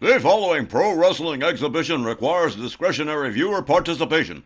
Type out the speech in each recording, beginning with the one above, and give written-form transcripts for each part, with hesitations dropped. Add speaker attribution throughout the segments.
Speaker 1: The following pro wrestling exhibition requires discretionary viewer participation.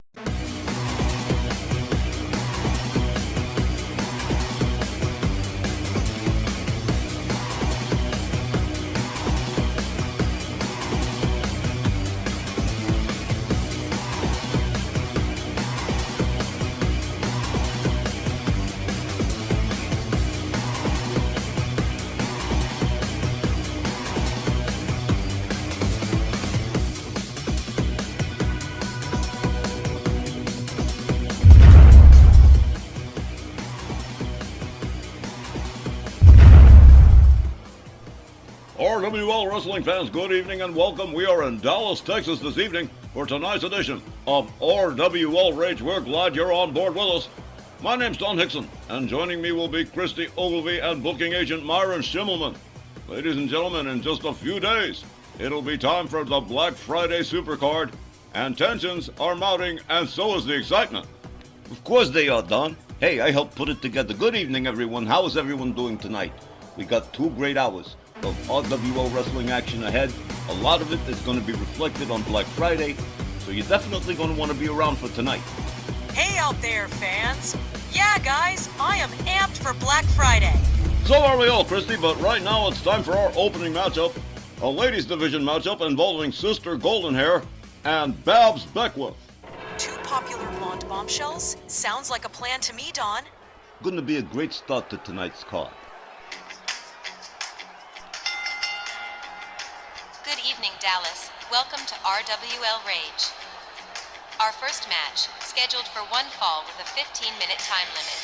Speaker 1: RWL Wrestling fans, good evening and welcome. We are in Dallas, Texas this evening for tonight's edition of RWL Rage. We're glad you're on board with us. My name's Don Hickson, and joining me will be Christy Ogilvie and booking agent Myron Schimmelman. Ladies and gentlemen, in just a few days, it'll be time for the Black Friday Supercard, and tensions are mounting, and so is the excitement.
Speaker 2: Of course they are, Don. Hey, I helped put it together. Good evening, everyone. How is everyone doing tonight? We got 2 great hours of RWL wrestling action ahead. A lot of it is going to be reflected on Black Friday, so you're definitely going to want to be around for tonight.
Speaker 3: Hey out there, fans! Yeah, guys, I am amped for Black Friday.
Speaker 1: So are we all, Christy, but right now it's time for our opening matchup, a ladies division matchup involving Sister Goldenhair and Babs Beckwith.
Speaker 3: 2 popular blonde bombshells? Sounds like a plan to me, Don.
Speaker 2: Going to be a great start to tonight's card.
Speaker 4: Good evening, Dallas. Welcome to RWL Rage. Our first match, scheduled for 1 fall with a 15-minute time limit.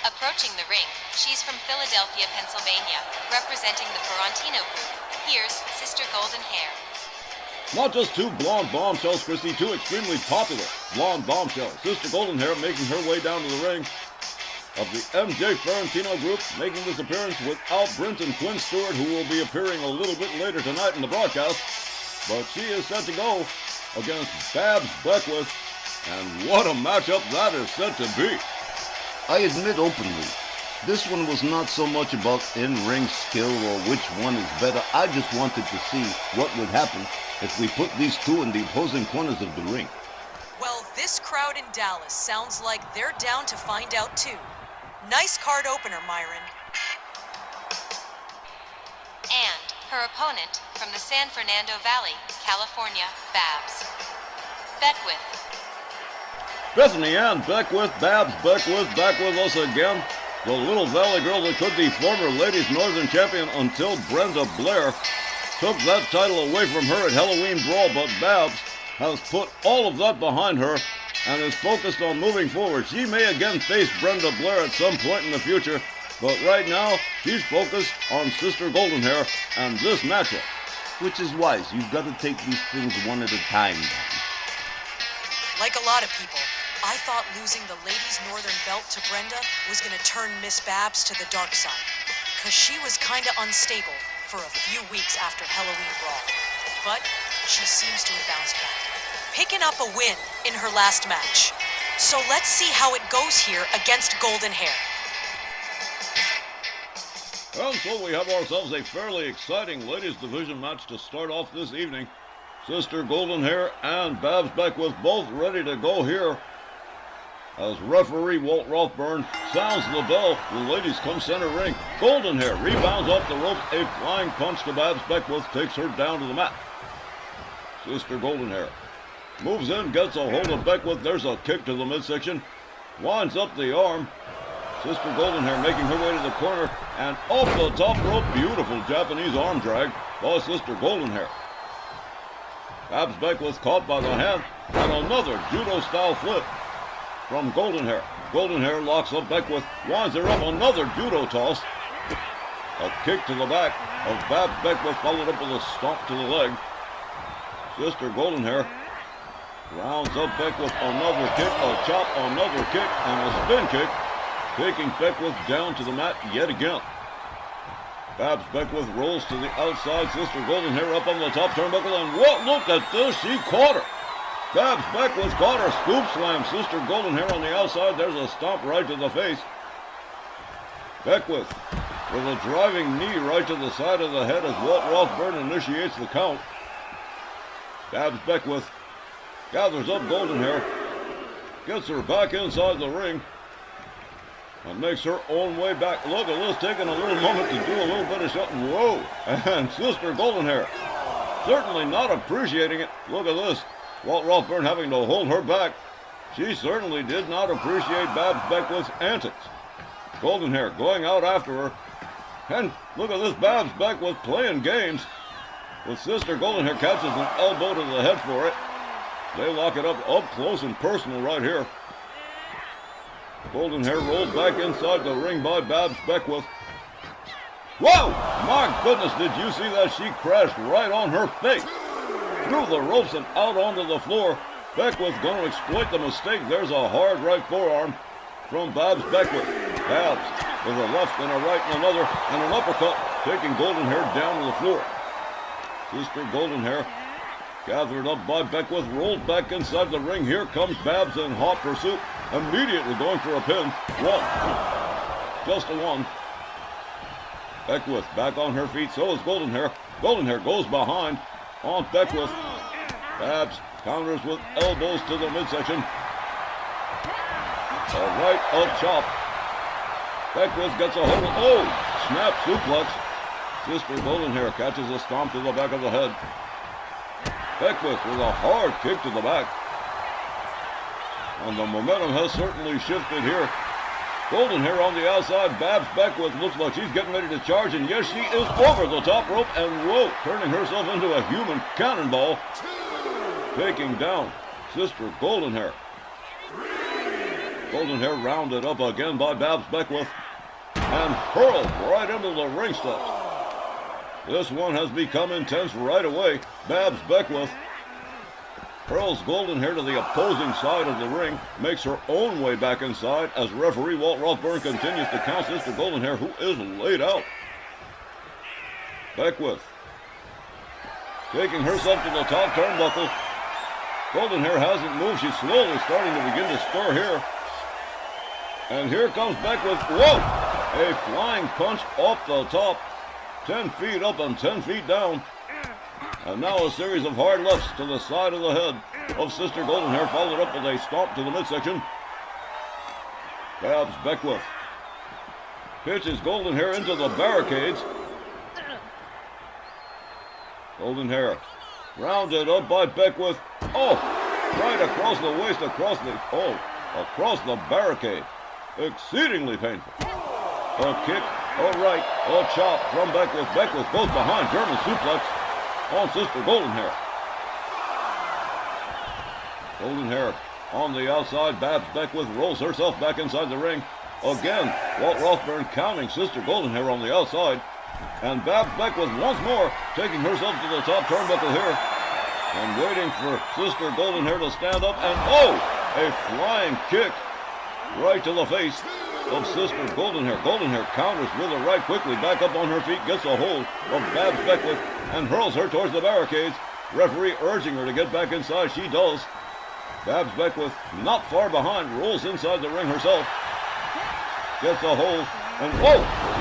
Speaker 4: Approaching the ring, she's from Philadelphia, Pennsylvania, representing the Ferrantino group. Here's Sister Goldenhair.
Speaker 1: Not just 2 blonde bombshells, Christy, 2 extremely popular blonde bombshells. Sister Goldenhair making her way down to the ring of the MJ Ferrantino group, making this appearance without Brenton Quinn Stewart, who will be appearing a little bit later tonight in the broadcast. But she is set to go against Babs Beckwith, and what a matchup that is set to be.
Speaker 2: I admit openly, this one was not so much about in-ring skill or which one is better. I just wanted to see what would happen if we put these 2 in the opposing corners of the ring.
Speaker 3: Well, this crowd in Dallas sounds like they're down to find out too. Nice card opener, Myron.
Speaker 4: And her opponent from the San Fernando Valley, California, Babs Beckwith.
Speaker 1: Bethany Ann Beckwith, Babs Beckwith, back with us again. The little Valley girl that could be former Ladies Northern Champion until Brenda Blair took that title away from her at Halloween Brawl, but Babs has put all of that behind her and is focused on moving forward. She may again face Brenda Blair at some point in the future, but right now she's focused on Sister Goldenhair and this matchup.
Speaker 2: Which is wise. You've got to take these things one at a time.
Speaker 3: Like a lot of people, I thought losing the Ladies Northern belt to Brenda was going to turn Miss Babs to the dark side, because she was kind of unstable for a few weeks after Halloween Brawl. But she seems to have bounced back, picking up a win in her last match. So let's see how it goes here against Goldenhair.
Speaker 1: And so we have ourselves a fairly exciting ladies division match to start off this evening. Sister Goldenhair and Babs Beckwith both ready to go here. As referee Walt Rothburn sounds the bell, the ladies come center ring. Goldenhair rebounds off the rope. A flying punch to Babs Beckwith takes her down to the mat. Sister Goldenhair moves in, gets a hold of Beckwith. There's a kick to the midsection. Winds up the arm. Sister Goldenhair making her way to the corner. And off the top rope, beautiful Japanese arm drag by Sister Goldenhair. Babs Beckwith caught by the hand. And another judo-style flip from Goldenhair. Goldenhair locks up Beckwith. Winds her up. Another judo toss. A kick to the back of Babs Beckwith, followed up with a stomp to the leg. Sister Goldenhair rounds up Beckwith, another kick, a chop, another kick, and a spin kick, taking Beckwith down to the mat yet again. Babs Beckwith rolls to the outside, Sister Goldenhair up on the top turnbuckle, and what, look at this, she caught her. Babs Beckwith caught her, scoop slam, Sister Goldenhair on the outside, there's a stomp right to the face. Beckwith with a driving knee right to the side of the head as Walt Rothburn initiates the count. Babs Beckwith gathers up Golden Hair, gets her back inside the ring, and makes her own way back. Look at this, taking a little moment to do a little bit of something. Whoa! And Sister Golden Hair certainly not appreciating it. Look at this. Walt Rothburn having to hold her back. She certainly did not appreciate Babs Beckwith's antics. Golden Hair going out after her. And look at this, Babs Beckwith playing games. With Sister Golden Hair catches an elbow to the head for it. They lock it up close and personal right here. Golden Hair rolled back inside the ring by Babs Beckwith. Whoa! My goodness, did you see that? She crashed right on her face. Through the ropes and out onto the floor. Beckwith going to exploit the mistake. There's a hard right forearm from Babs Beckwith. Babs with a left and a right and another and an uppercut, taking Golden Hair down to the floor. Sister Golden Hair gathered up by Beckwith, rolled back inside the ring. Here comes Babs in hot pursuit, immediately going for a pin. One. Just a one. Beckwith back on her feet, so is Golden Hair. Golden Hair goes behind on Beckwith. Babs counters with elbows to the midsection. A right up chop. Beckwith gets a hold of, snap suplex. Sister Golden Hair catches a stomp to the back of the head. Beckwith with a hard kick to the back. And the momentum has certainly shifted here. Golden Hair on the outside. Babs Beckwith looks like she's getting ready to charge, and yes, she is over the top rope, and whoa, turning herself into a human cannonball. Taking down Sister Golden Hair. Golden Hair rounded up again by Babs Beckwith and hurled right into the ring steps. This one has become intense right away. Babs Beckwith hurls Golden Hair to the opposing side of the ring, makes her own way back inside as referee Walt Rothburn continues to count Sister Golden Hair, who is laid out. Beckwith taking herself to the top turnbuckle. Golden Hair hasn't moved. She's slowly starting to begin to stir here. And here comes Beckwith. Whoa! A flying punch off the top. 10 feet up and 10 feet down. And now a series of hard lefts to the side of the head of Sister Golden Hair, followed up with a stomp to the midsection. Babs Beckwith pitches Golden Hair into the barricades. Golden Hair rounded up by Beckwith. Right across the waist, across the barricade. Exceedingly painful. A kick, a right, a chop from Beckwith. Beckwith goes behind, German suplex on Sister Golden Hair. Golden Hair on the outside. Babs Beckwith rolls herself back inside the ring. Again, Walt Rothburn counting Sister Golden Hair on the outside. And Babs Beckwith once more taking herself to the top turnbuckle here. And waiting for Sister Golden Hair to stand up. And a flying kick right to the face of Sister Golden Hair. Golden Hair counters with a right quickly, back up on her feet, gets a hold of Babs Beckwith and hurls her towards the barricades. Referee urging her to get back inside. She does. Babs Beckwith not far behind, rolls inside the ring herself. Gets a hold, and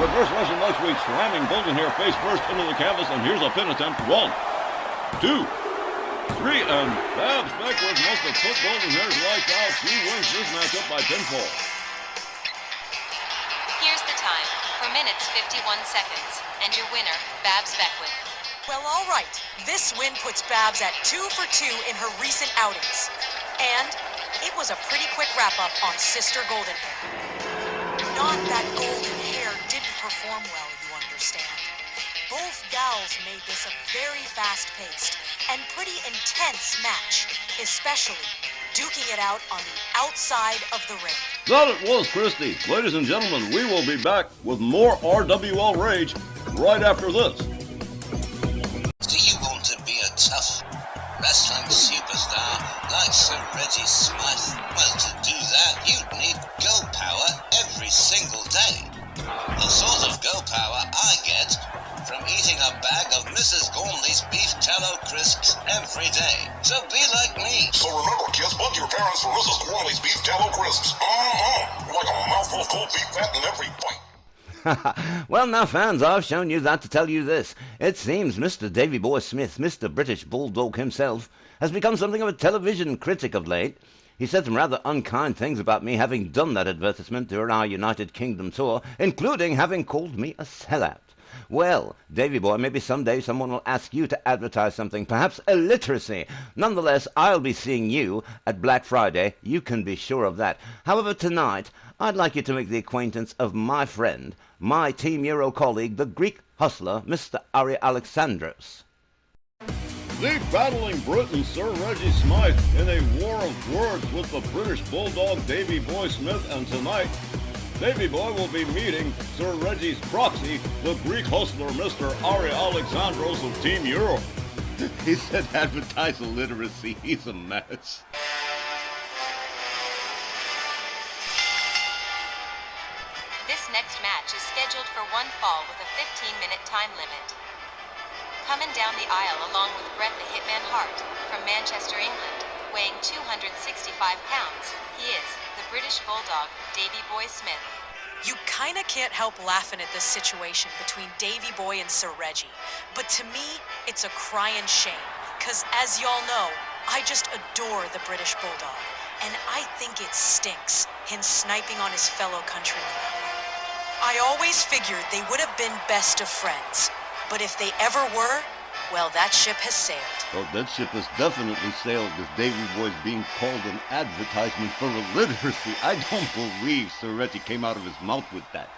Speaker 1: reverse Russian leg sweep, slamming Golden Hair face first into the canvas, and here's a pin attempt. 1, 2, 3, and Babs Beckwith must have put Golden Hair's lights out. She wins this matchup by pinfall.
Speaker 4: Here's the time, 4 minutes 51 seconds, and your winner, Babs Beckwith.
Speaker 3: Well, all right. This win puts Babs at 2 for 2 in her recent outings. And it was a pretty quick wrap-up on Sister Golden Hair. Not that Golden Hair didn't perform well, you understand. Both gals made this a very fast-paced and pretty intense match, especially duking it out on the outside of the ring.
Speaker 1: That it was, Christy. Ladies and gentlemen, we will be back with more RWL Rage right after this.
Speaker 5: Do you want to be a tough wrestling superstar like Sir Reggie Smythe? Well, to do that, you'd need Go Power every single day. The sort of Go Power I get from eating a bag of Mrs. Gormley's beef tallow crisps every day. So be like me.
Speaker 6: So remember, kids, bug your parents for Mrs. Gormley's beef tallow crisps. Like a mouthful of cold beef fat in every bite.
Speaker 2: Well, now, fans, I've shown you that to tell you this. It seems Mr. Davy Boy Smith, Mr. British Bulldog himself, has become something of a television critic of late. He said some rather unkind things about me having done that advertisement during our United Kingdom tour, including having called me a sellout. Well, Davy Boy, maybe someday someone will ask you to advertise something, perhaps illiteracy. Nonetheless, I'll be seeing you at Black Friday. You can be sure of that. However, tonight, I'd like you to make the acquaintance of my friend, my Team Euro colleague, the Greek hustler, Mr. Ari Alexandros.
Speaker 1: The battling Briton Sir Reggie Smythe in a war of words with the British Bulldog Davy Boy Smith, and tonight, Davy Boy will be meeting Sir Reggie's proxy, the Greek hustler Mr. Ari Alexandros of Team Euro.
Speaker 2: He said advertise illiteracy. He's a mess.
Speaker 4: This next match is scheduled for one fall with a 15-minute time limit. Coming down the aisle along with Bret the Hitman Hart from Manchester, England, weighing 265 pounds, he is the British Bulldog, Davy Boy Smith.
Speaker 3: You kinda can't help laughing at this situation between Davy Boy and Sir Reggie. But to me, it's a crying shame. Cause as y'all know, I just adore the British Bulldog. And I think it stinks, him sniping on his fellow countrymen. I always figured they would have been best of friends. But if they ever were, well, that ship has sailed.
Speaker 2: Well, that ship has definitely sailed because Davy Boy's being called an advertisement for illiteracy. I don't believe Sir Reggie came out of his mouth with that.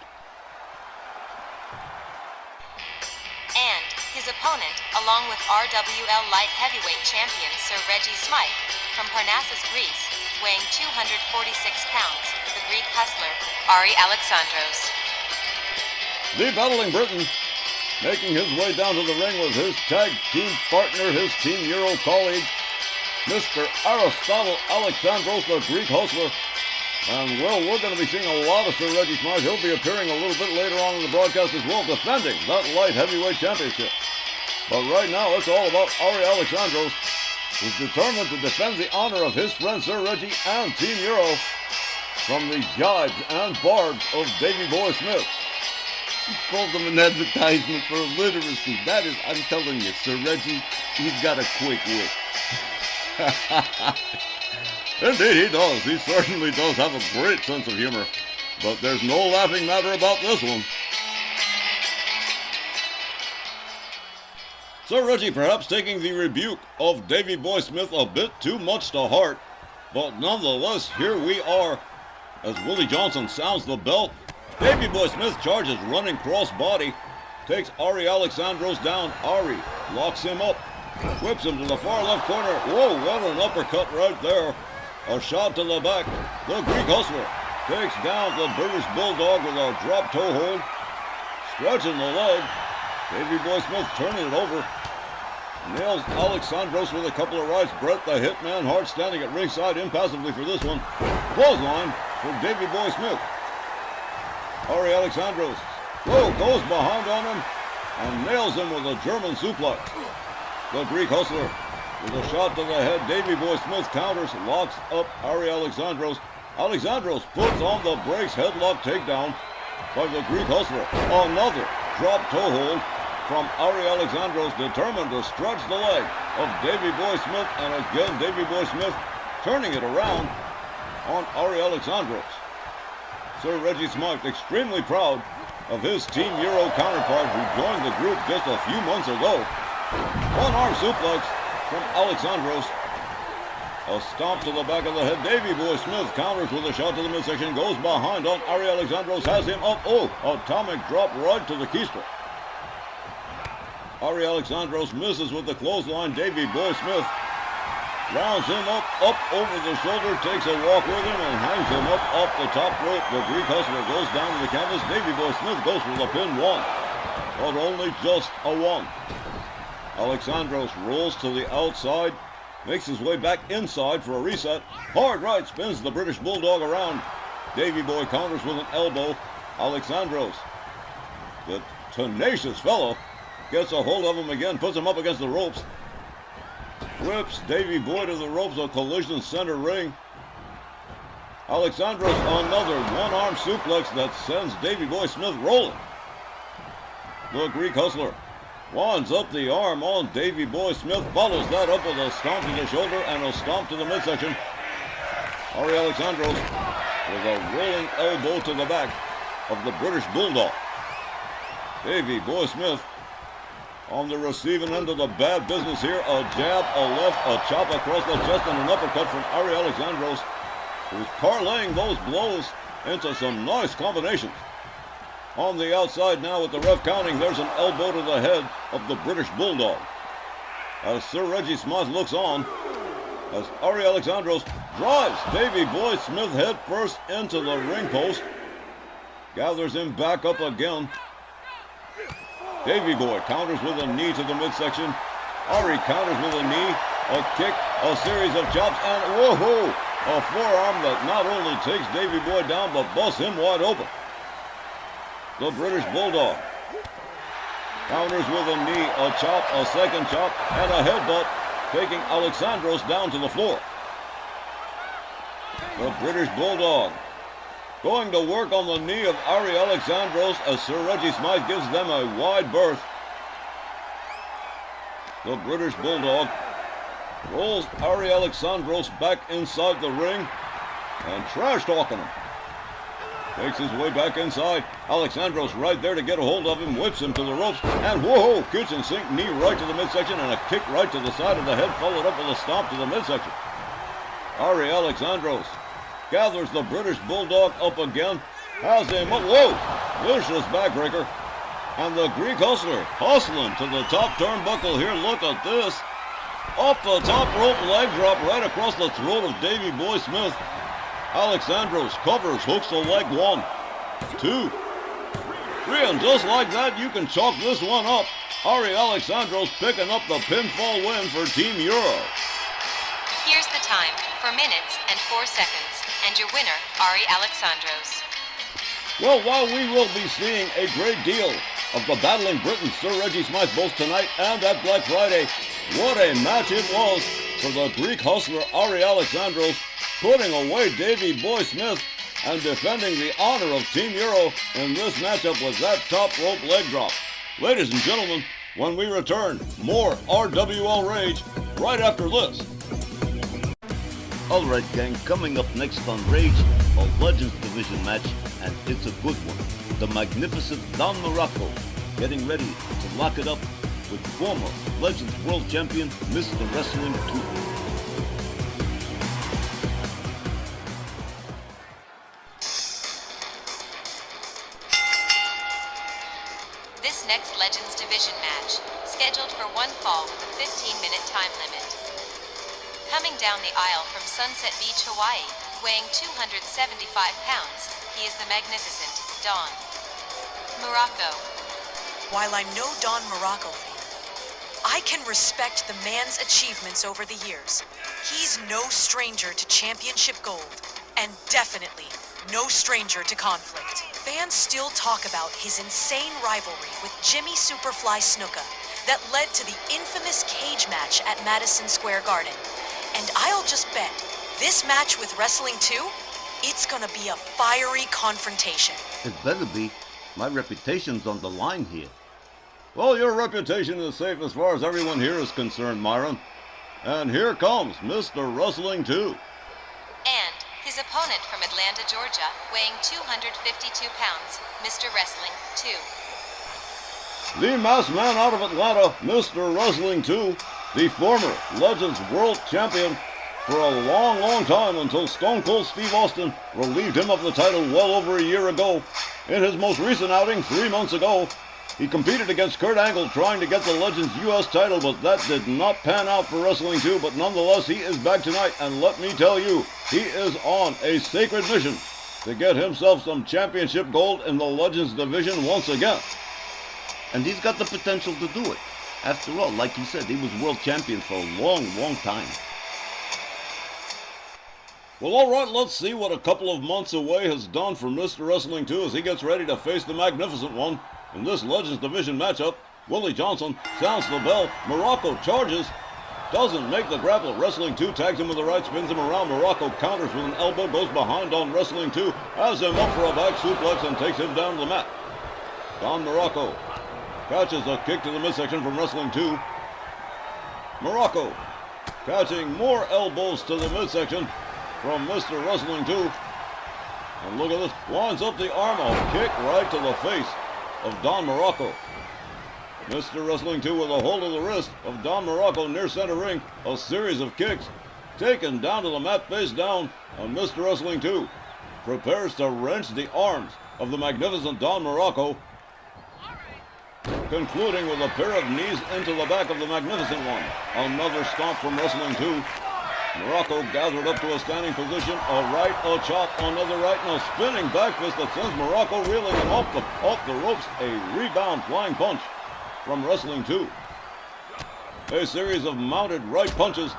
Speaker 4: And his opponent, along with RWL Light Heavyweight Champion Sir Reggie Smythe from Parnassus, Greece, weighing 246 pounds, the Greek hustler, Ari Alexandros.
Speaker 1: The battling Briton, making his way down to the ring with his tag team partner, his Team Euro colleague, Mr. Aristotle Alexandros, the Greek hustler. And, well, we're going to be seeing a lot of Sir Reggie Smythe. He'll be appearing a little bit later on in the broadcast as well, defending that light heavyweight championship. But right now, it's all about Ari Alexandros, who's determined to defend the honor of his friend Sir Reggie and Team Euro from the jibes and barbs of Davy Boy Smith.
Speaker 2: He called them an advertisement for illiteracy. That is, I'm telling you, Sir Reggie, he's got a quick wit.
Speaker 1: Indeed he does. He certainly does have a great sense of humor. But there's no laughing matter about this one. Sir Reggie perhaps taking the rebuke of Davy Boy Smith a bit too much to heart. But nonetheless, here we are as Willie Johnson sounds the bell. Davy Boy Smith charges running cross-body, takes Ari Alexandros down. Ari locks him up, whips him to the far left corner. Whoa, what an uppercut right there. A shot to the back. The Greek hustler takes down the British Bulldog with a drop toe hold, stretching the leg. Davy Boy Smith turning it over. Nails Alexandros with a couple of rights. Bret the Hitman Hart standing at ringside impassively for this one. Clothesline for Davy Boy Smith. Ari Alexandros, goes behind on him and nails him with a German suplex. The Greek hustler with a shot to the head. Davy Boy Smith counters, locks up Ari Alexandros. Alexandros puts on the brakes, headlock takedown by the Greek hustler. Another drop toe hold from Ari Alexandros, determined to stretch the leg of Davy Boy Smith, and again Davy Boy Smith turning it around on Ari Alexandros. Sir Reggie Smythe extremely proud of his Team Euro counterpart who joined the group just a few months ago. One-arm suplex from Alexandros. A stomp to the back of the head. Davy Boy Smith counters with a shot to the midsection. Goes behind on Ari Alexandros. Has him up. Atomic drop right to the keister. Ari Alexandros misses with the clothesline. Davy Boy Smith rounds him up over the shoulder, takes a walk with him, and hangs him up off the top rope. The Greek hustler goes down to the canvas. Davy Boy Smith goes for the pin one, but only just a one. Alexandros rolls to the outside, makes his way back inside for a reset. Hard right spins the British Bulldog around. Davy Boy counters with an elbow. Alexandros, the tenacious fellow, gets a hold of him again, puts him up against the ropes. Whips Davy Boy to the ropes, a collision center ring. Alexandros another one-arm suplex that sends Davey Boy Smith rolling. The Greek Hustler winds up the arm on Davey Boy Smith, follows that up with a stomp to the shoulder and a stomp to the midsection. Ari Alexandros with a rolling elbow to the back of the British Bulldog. Davey Boy Smith on the receiving end of the bad business here. A jab, a left, a chop across the chest, and an uppercut from Ari Alexandros, who's parlaying those blows into some nice combinations. On the outside now with the ref counting, there's an elbow to the head of the British Bulldog. As Sir Reggie Smythe looks on, as Ari Alexandros drives Davey Boy Smith head first into the ring post, gathers him back up again. Davey Boy counters with a knee to the midsection. Ari counters with a knee, a kick, a series of chops, and whoa, a forearm that not only takes Davey Boy down, but busts him wide open. The British Bulldog counters with a knee, a chop, a second chop, and a headbutt, taking Alexandros down to the floor. The British Bulldog going to work on the knee of Ari Alexandros as Sir Reggie Smythe gives them a wide berth. The British Bulldog rolls Ari Alexandros back inside the ring and trash talking him. Takes his way back inside. Alexandros right there to get a hold of him, whips him to the ropes, and whoa, kitchen sink knee right to the midsection and a kick right to the side of the head, followed up with a stomp to the midsection. Ari Alexandros gathers the British Bulldog up again, has him up, whoa, vicious backbreaker. And the Greek Hustler hustling to the top turnbuckle here, look at this. Up the top rope leg drop right across the throat of Davey Boy Smith. Alexandros covers, hooks the leg, 1, 2, 3, and just like that, you can chalk this one up. Ari Alexandros picking up the pinfall win for Team Euro.
Speaker 4: Here's the time, 4 minutes and 4 seconds, and your winner, Ari Alexandros.
Speaker 1: Well, while we will be seeing a great deal of the battling Britons, Sir Reggie Smythe, both tonight and at Black Friday, what a match it was for the Greek Hustler Ari Alexandros, putting away Davey Boy Smith and defending the honor of Team Euro in this matchup with that top rope leg drop. Ladies and gentlemen, when we return, more RWL Rage right after this.
Speaker 2: Alright gang, coming up next on Rage, a Legends Division match, and it's a good one. The magnificent Don Morocco getting ready to lock it up with former Legends World Champion Mr. Wrestling 2.
Speaker 4: This next Legends Division match, scheduled for 1 fall with a 15-minute time limit. Coming down the aisle from Sunset Beach, Hawaii, weighing 275 pounds, he is the magnificent Don Morocco.
Speaker 3: While I'm no Don Morocco fan, I can respect the man's achievements over the years. He's no stranger to championship gold, and definitely no stranger to conflict. Fans still talk about his insane rivalry with Jimmy Superfly Snuka that led to the infamous cage match at Madison Square Garden. And I'll just bet, this match with Wrestling 2, it's gonna be a fiery confrontation.
Speaker 2: It better be. My reputation's on the line here.
Speaker 1: Well, your reputation is safe as far as everyone here is concerned, Myron. And here comes Mr. Wrestling 2.
Speaker 4: And his opponent from Atlanta, Georgia, weighing 252 pounds, Mr. Wrestling 2.
Speaker 1: The masked man out of Atlanta, Mr. Wrestling 2, the former Legends World Champion for a long time until Stone Cold Steve Austin relieved him of the title well over a year ago. In his most recent outing 3 months ago, he competed against Kurt Angle trying to get the Legends US title, but that did not pan out for Wrestling 2. But nonetheless, he is back tonight, and let me tell you, he is on a sacred mission to get himself some championship gold in the Legends division once again.
Speaker 2: And he's got the potential to do it. After all, like he said, he was world champion for a long time.
Speaker 1: Well, all right, let's see what a couple of months away has done for Mr. Wrestling 2 as he gets ready to face the Magnificent One. In this Legends Division matchup, Willie Johnson sounds the bell, Morocco charges, doesn't make the grapple. Wrestling 2 tags him with the right, spins him around. Morocco counters with an elbow, goes behind on Wrestling 2, has him up for a back suplex and takes him down to the mat. Don Morocco catches a kick to the midsection from Wrestling 2. Morocco catching more elbows to the midsection from Mr. Wrestling 2. And look at this, winds up the arm, a kick right to the face of Don Morocco. Mr. Wrestling 2 with a hold of the wrist of Don Morocco near center ring. A series of kicks taken down to the mat face down, and Mr. Wrestling 2 prepares to wrench the arms of the magnificent Don Morocco, concluding with a pair of knees into the back of the magnificent one. Another stomp from Wrestling 2. Morocco gathered up to a standing position, a right, a chop, another right, and a spinning back fist that sends Morocco reeling and off the ropes. A rebound flying punch from Wrestling 2. A series of mounted right punches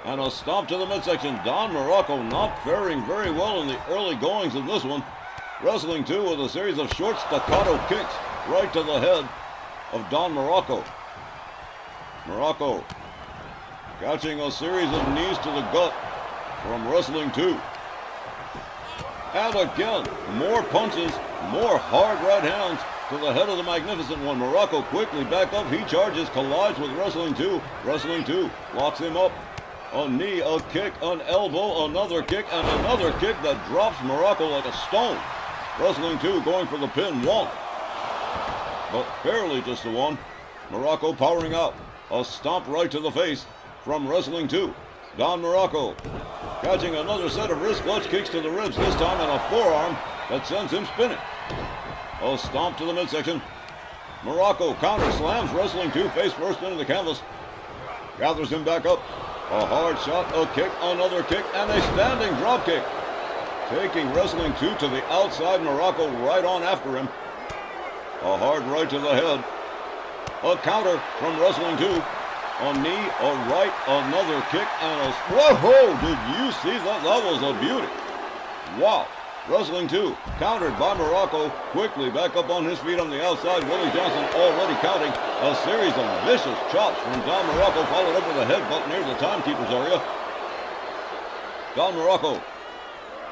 Speaker 1: and a stomp to the midsection. Don Morocco not faring very well in the early goings of this one. Wrestling 2 with a series of short staccato kicks right to the head of Don Morocco. Morocco catching a series of knees to the gut from Wrestling 2. And again, more punches, more hard right hands to the head of the magnificent one. Morocco quickly back up. He charges, collides with Wrestling 2. Wrestling 2 locks him up. A knee, a kick, an elbow, another kick, and another kick that drops Morocco like a stone. Wrestling 2 going for the pin, one. But barely just the one. Morocco powering out. A stomp right to the face from Wrestling 2. Don Morocco catching another set of wrist clutch kicks to the ribs, this time on a forearm that sends him spinning. A stomp to the midsection. Morocco counter slams Wrestling 2 face first into the canvas. Gathers him back up. A hard shot, a kick, another kick, and a standing drop kick. Taking Wrestling 2 to the outside, Morocco right on after him. A hard right to the head. A counter from Wrestling 2. A knee, a right, another kick, and a... Whoa! Did you see that? That was a beauty. Wow. Wrestling 2, countered by Morocco. Quickly back up on his feet on the outside. Willie Johnson already counting. A series of vicious chops from Don Morocco, followed up with a headbutt near the timekeeper's area. Don Morocco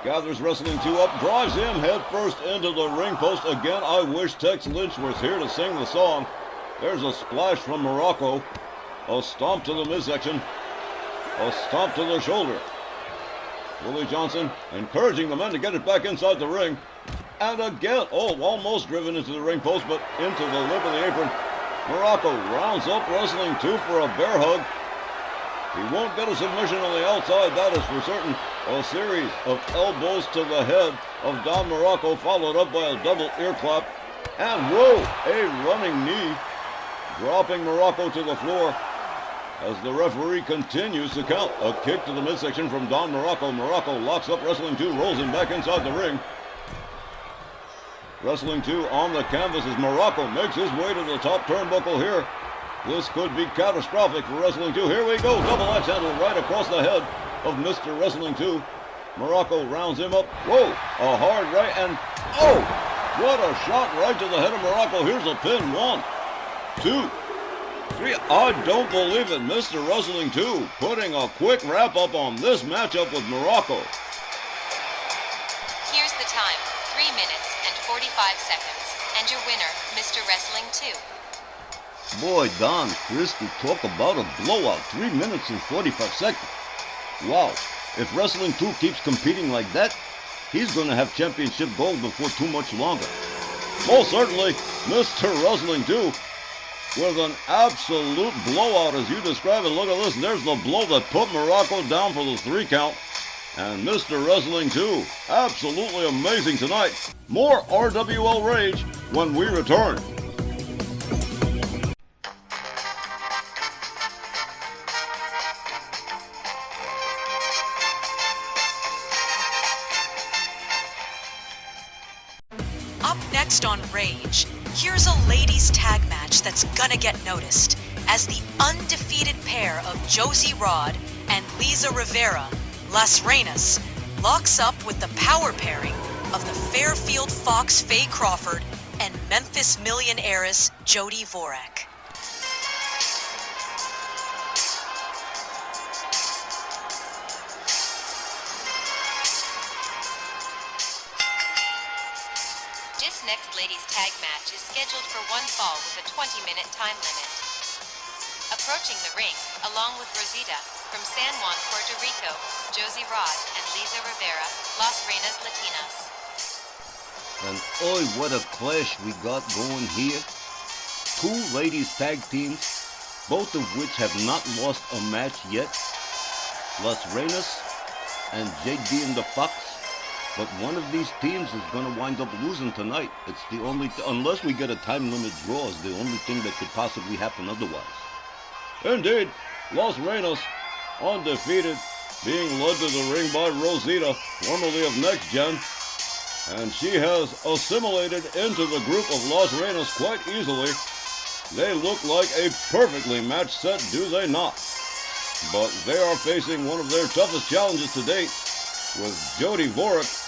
Speaker 1: gathers Wrestling 2 up, drives him headfirst into the ring post. Again, I wish Tex Lynch was here to sing the song. There's a splash from Morocco. A stomp to the midsection. A stomp to the shoulder. Willie Johnson encouraging the men to get it back inside the ring. And again, almost driven into the ring post, but into the lip of the apron. Morocco rounds up Wrestling 2 for a bear hug. He won't get a submission on the outside, that is for certain. A series of elbows to the head of Don Morocco, followed up by a double ear clap. And whoa, a running knee, dropping Morocco to the floor as the referee continues to count. A kick to the midsection from Don Morocco. Morocco locks up Wrestling 2, rolls him back inside the ring. Wrestling 2 on the canvas as Morocco makes his way to the top turnbuckle here. This could be catastrophic for Wrestling 2. Here we go, double axe handle right across the head of Mr. Wrestling 2. Morocco rounds him up. Whoa, a hard right, and oh, what a shot right to the head of Morocco. Here's a pin, 1, 2, 3. I don't believe it. Mr. Wrestling 2 putting a quick wrap up on this matchup with Morocco.
Speaker 4: Here's the time, 3 minutes and 45 seconds. And your winner, Mr. Wrestling 2.
Speaker 2: Boy, Don Christie, talk about a blowout. 3 minutes and 45 seconds. Wow, if Wrestling 2 keeps competing like that, he's going to have championship gold before too much longer.
Speaker 1: Most certainly, Mr. Wrestling 2 with an absolute blowout as you describe it. Look at this. There's the blow that put Morocco down for the 3 count. And Mr. Wrestling 2, absolutely amazing tonight. More RWL Rage when we return.
Speaker 3: Up next on Rage, here's a ladies tag match that's gonna get noticed as the undefeated pair of Josie Rod and Lisa Rivera, Las Reinas, locks up with the power pairing of the Fairfield Fox Faye Crawford and Memphis Millionairess Jody Vorak.
Speaker 4: This next ladies tag match is scheduled for one fall with a 20-minute time limit. Approaching the ring, along with Rosita, from San Juan, Puerto Rico, Josie Rod and Lisa Rivera, Las Reinas Latinas.
Speaker 2: And oi, what a clash we got going here. Two ladies tag teams, both of which have not lost a match yet. Las Reinas and JD and the Fox. But one of these teams is going to wind up losing tonight. It's the only, unless we get a time limit draw, is the only thing that could possibly happen otherwise.
Speaker 1: Indeed, Las Reinas, undefeated, being led to the ring by Rosita, formerly of Next Gen. And she has assimilated into the group of Las Reinas quite easily. They look like a perfectly matched set, do they not? But they are facing one of their toughest challenges to date, with Jody Vorick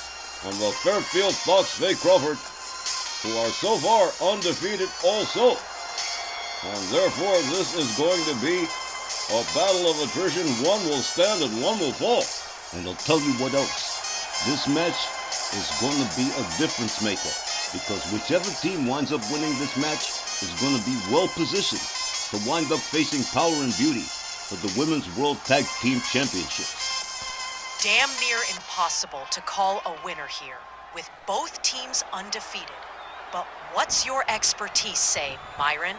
Speaker 1: and the Fairfield Fox Faye Crawford, who are so far undefeated also. And therefore, this is going to be a battle of attrition. One will stand and one will fall.
Speaker 2: And I'll tell you what else. This match is going to be a difference maker, because whichever team winds up winning this match is going to be well positioned to wind up facing Power and Beauty for the Women's World Tag Team Championships.
Speaker 3: Damn near impossible to call a winner here, with both teams undefeated. But what's your expertise say, Myron?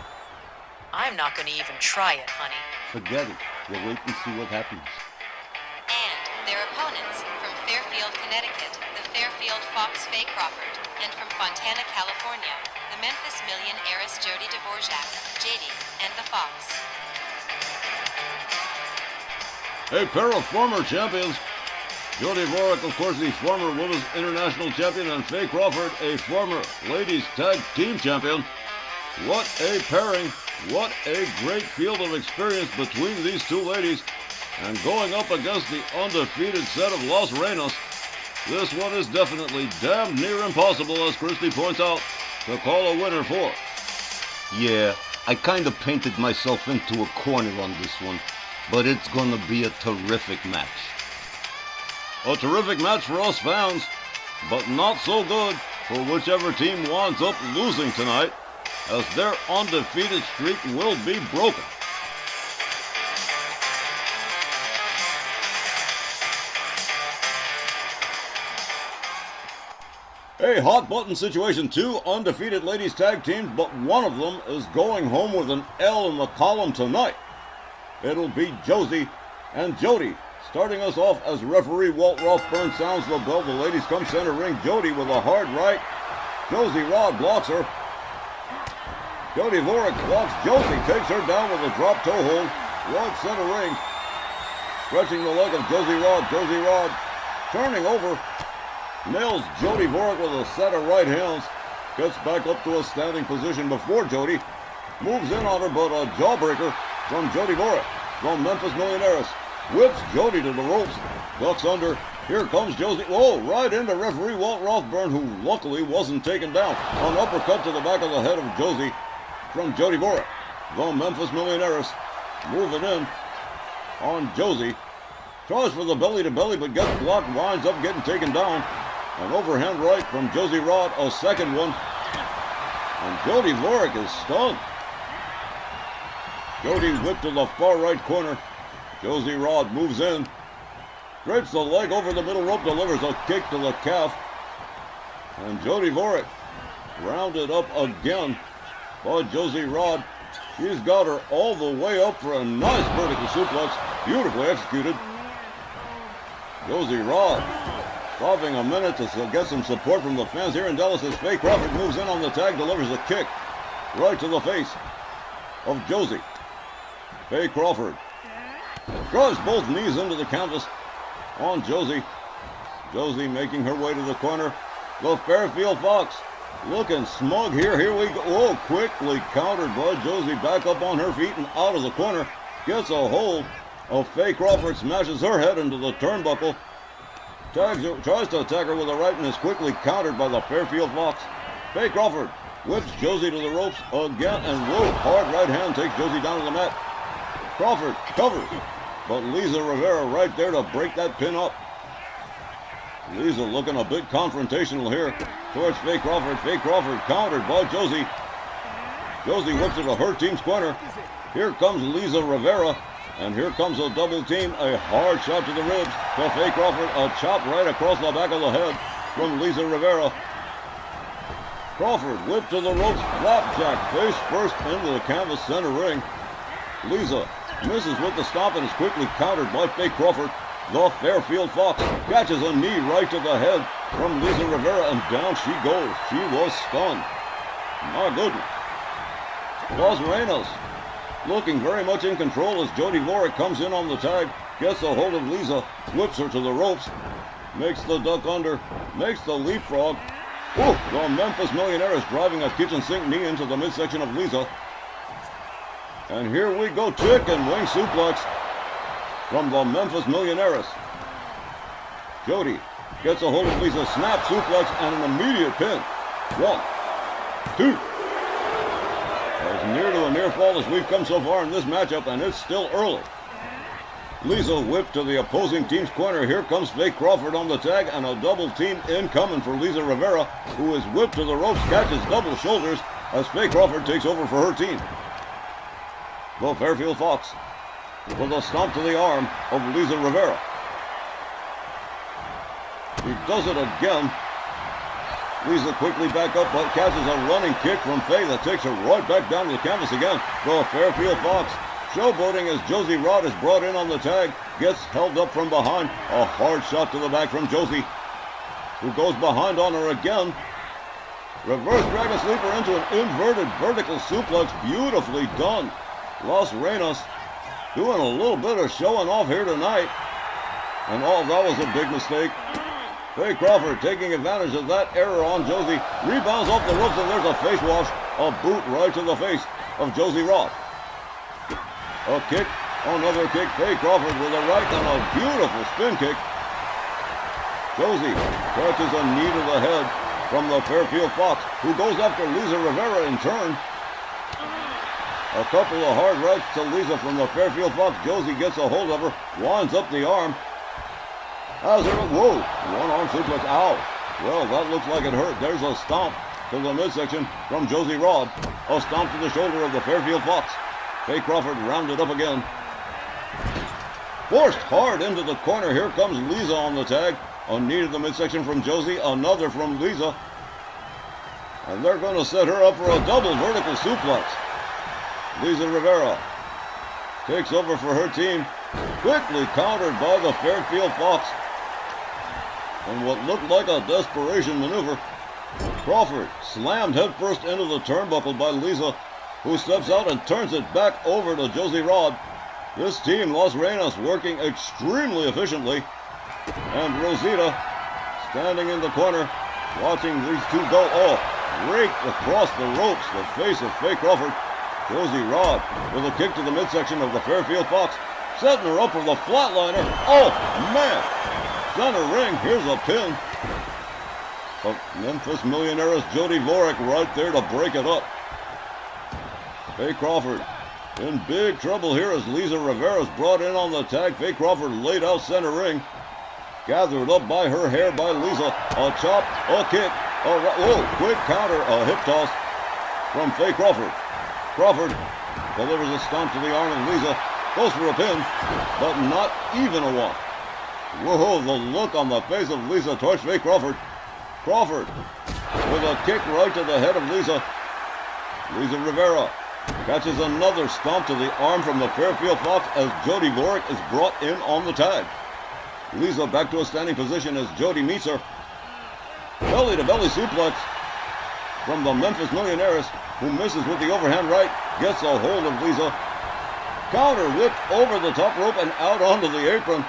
Speaker 3: I'm not going to even try it, honey.
Speaker 2: Forget it. We'll wait and see what happens.
Speaker 4: And their opponents, from Fairfield, Connecticut, the Fairfield Fox Faye Crawford, and from Fontana, California, the Memphis Million heiress Jody Dvorak, JD, and the Fox.
Speaker 1: A pair of former champions. Jody Dvorak, of course, the former Women's International Champion, and Faye Crawford, a former Ladies Tag Team Champion. What a pairing. What a great field of experience between these two ladies. And going up against the undefeated set of Las Reinas, this one is definitely damn near impossible, as Christy points out, to call a winner for.
Speaker 2: Yeah, I kind of painted myself into a corner on this one, but it's going to be a terrific match.
Speaker 1: A terrific match for us fans, but not so good for whichever team winds up losing tonight, as their undefeated streak will be broken. A hot button situation. Two undefeated ladies tag teams, but one of them is going home with an L in the column tonight. It'll be Josie and Jody. Starting us off as referee Walt Rothburn sounds the bell. The ladies come center ring. Jody with a hard right. Josie Rod blocks her. Jody Dvorak blocks Josie, takes her down with a drop toe hold. Right center ring. Stretching the leg of Josie Rod. Josie Rod turning over. Nails Jody Dvorak with a set of right hands. Gets back up to a standing position before Jody. Moves in on her, but a jawbreaker from Jody Dvorak. From Memphis Millionaires. Whips Jody to the ropes. Ducks under. Here comes Josie. Whoa, right into referee Walt Rothburn, who luckily wasn't taken down. An uppercut to the back of the head of Josie from Jody Dvorak. The Memphis Millionaires moving in on Josie. Tries for the belly to belly, but gets blocked. Winds up getting taken down. An overhand right from Josie Rod. A second one. And Jody Dvorak is stunned. Jody whipped to the far right corner. Josie Rod moves in. Drapes the leg over the middle rope. Delivers a kick to the calf. And Jody Dvorak rounded up again by Josie Rod. She's got her all the way up for a nice vertical suplex. Beautifully executed. Josie Rod stopping a minute to get some support from the fans here in Dallas as Faye Crawford moves in on the tag, delivers a kick right to the face of Josie. Faye Crawford drives both knees into the canvas on Josie. Josie making her way to the corner. The Fairfield Fox looking smug here. Here we go. Oh, quickly countered by Josie. Back up on her feet and out of the corner. Gets a hold of Faye Crawford. Smashes her head into the turnbuckle. Tries to attack her with a right and is quickly countered by the Fairfield Fox. Faye Crawford whips Josie to the ropes again. And whoa, hard right hand takes Josie down to the mat. Crawford covers. But Lisa Rivera right there to break that pin up. Lisa looking a bit confrontational here towards Faye Crawford. Faye Crawford countered by Josie. Josie whips it to her team's corner. Here comes Lisa Rivera. And here comes a double team. A hard shot to the ribs to Faye Crawford. A chop right across the back of the head from Lisa Rivera. Crawford whipped to the ropes. Flapjack face first into the canvas center ring. Lisa misses with the stomp and is quickly countered by Faye Crawford. The Fairfield Fox catches a knee right to the head from Lisa Rivera, and down she goes. She was stunned. My goodness. Los Reinos looking very much in control as Jody Vorick comes in on the tag, gets a hold of Lisa, whips her to the ropes, makes the duck under, makes the leapfrog. Ooh, the Memphis Millionaire is driving a kitchen sink knee into the midsection of Lisa. And here we go, chicken wing suplex from the Memphis Millionaires. Jody gets a hold of Lisa, snap suplex, and an immediate pin. 1, 2. As near to a near fall as we've come so far in this matchup, and it's still early. Lisa whipped to the opposing team's corner. Here comes Faye Crawford on the tag, and a double team incoming for Lisa Rivera, who is whipped to the ropes, catches double shoulders as Faye Crawford takes over for her team. The Fairfield Fox with a stomp to the arm of Lisa Rivera. He does it again. Lisa quickly back up, but catches a running kick from Faye that takes her right back down to the canvas again. The Fairfield Fox showboating as Josie Rod is brought in on the tag, gets held up from behind. A hard shot to the back from Josie, who goes behind on her again. Reverse Dragon Sleeper into an inverted vertical suplex. Beautifully done. Los Reinos doing a little bit of showing off here tonight. And that was a big mistake. Faye Crawford taking advantage of that error on Josie. Rebounds off the ropes, and there's a face wash. A boot right to the face of Josie Rod. A kick, another kick. Faye Crawford with a right and a beautiful spin kick. Josie catches a knee to the head from the Fairfield Fox, who goes after Lisa Rivera in turn. A couple of hard rights to Lisa from the Fairfield Fox. Josie gets a hold of her, winds up the arm. Whoa, one arm suplex, ow. Well, that looks like it hurt. There's a stomp to the midsection from Josie Rod. A stomp to the shoulder of the Fairfield Fox. Faye Crawford rounded up again. Forced hard into the corner. Here comes Lisa on the tag. A knee to the midsection from Josie, another from Lisa. And they're going to set her up for a double vertical suplex. Lisa Rivera takes over for her team, quickly countered by the Fairfield Fox. And what looked like a desperation maneuver, Crawford slammed headfirst into the turnbuckle by Lisa, who steps out and turns it back over to Josie Rod. This team, Los Reinos, working extremely efficiently. And Rosita standing in the corner, watching these two go raked across the ropes, the face of Faye Crawford. Josie Rod with a kick to the midsection of the Fairfield Fox, setting her up for the flatliner. Oh, man! Center ring, here's a pin. But Memphis Millionaire's Jody Vorick right there to break it up. Faye Crawford in big trouble here as Lisa Rivera's brought in on the tag. Faye Crawford laid out center ring. Gathered up by her hair by Lisa. A chop, a kick, quick counter, a hip toss from Faye Crawford. Crawford delivers a stomp to the arm of Lisa. Goes for a pin, but not even a one. Whoa, the look on the face of Lisa towards Faye Crawford. Crawford with a kick right to the head of Lisa. Lisa Rivera catches another stomp to the arm from the Fairfield Fox as Jody Vorick is brought in on the tag. Lisa back to a standing position as Jody meets her. Belly to belly suplex from the Memphis Millionaires, who misses with the overhand right, gets a hold of Lisa. Counter whipped over the top rope and out onto the apron.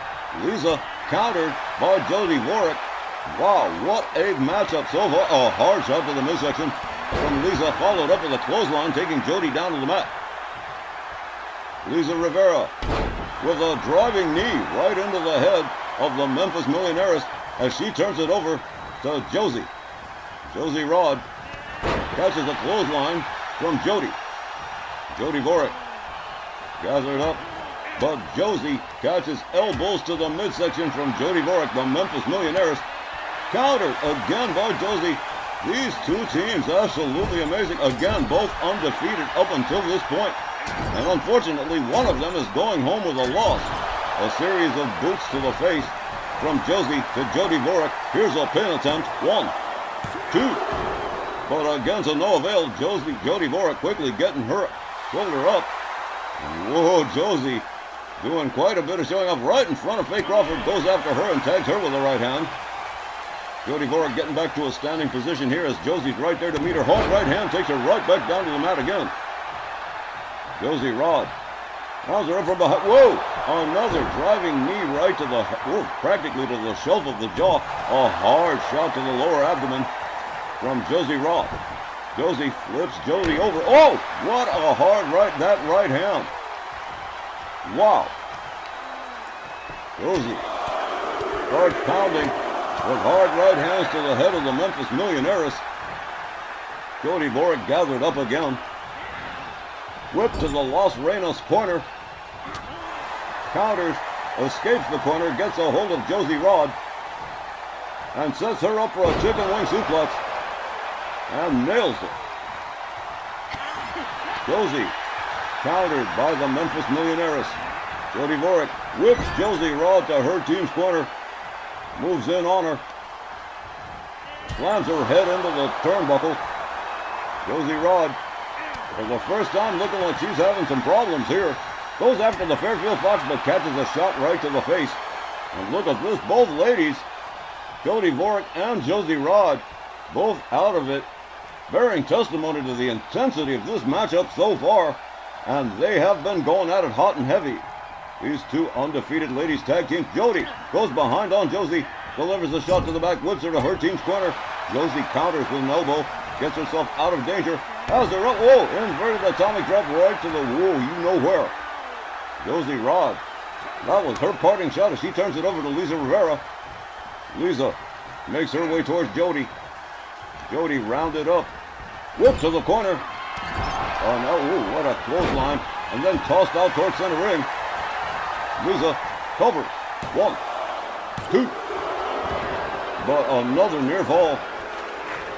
Speaker 1: Lisa countered by Jody Vorick. Wow, what a matchup so far. A hard shot to the midsection from Lisa, followed up with a clothesline, taking Jody down to the mat. Lisa Rivera with a driving knee right into the head of the Memphis Millionaires as she turns it over to Josie. Josie Rod catches a clothesline from Jody. Jody Vorick gathered up, but Josie catches elbows to the midsection from Jody Vorick. The Memphis Millionaires Countered again by Josie. These two teams absolutely amazing. Again, both undefeated up until this point. And unfortunately, one of them is going home with a loss. A series of boots to the face from Josie to Jody Vorak. Here's a pin attempt. 1, 2. But again to no avail. Jody Vorak quickly getting her shoulder up. Whoa, Josie doing quite a bit of showing up right in front of Faye Crawford. Goes after her and tags her with the right hand. Jody Vorak getting back to a standing position here as Josie's right there to meet her. Hard right hand takes her right back down to the mat again. Josie Rod rounds her up from behind. Whoa! Another driving knee right to the, practically to the shelf of the jaw. A hard shot to the lower abdomen from Josie Rod. Josie flips Jody over. Oh! What a hard that right hand. Wow. Josie starts pounding with hard right hands to the head of the Memphis Millionaires. Jody Vorak gathered up again. Whip to the Las Reinas corner. Counters, escapes the corner, gets a hold of Josie Rod, and sets her up for a chicken wing suplex, and nails it. Josie, countered by the Memphis Millionaires. Jody Vorak whips Josie Rod to her team's corner, moves in on her, slams her head into the turnbuckle. Josie Rod, for the first time, looking like she's having some problems here. Goes after the Fairfield Fox, but catches a shot right to the face. And look at this, both ladies, Jody Vorak and Josie Rod, both out of it, bearing testimony to the intensity of this matchup so far. And they have been going at it hot and heavy. These two undefeated ladies tag teams. Jody goes behind on Josie, delivers a shot to the back, whips her to her team's corner. Josie counters with an elbow, gets herself out of danger. Has her up, whoa, inverted atomic drop right to the, whoa, you know where. Josie Rod, that was her parting shot as she turns it over to Lisa Rivera. Lisa makes her way towards Jody. Jody rounded up, whip to the corner. Oh no, ooh, what a clothesline. And then tossed out towards center ring. Lisa covers. 1, 2. But another near fall.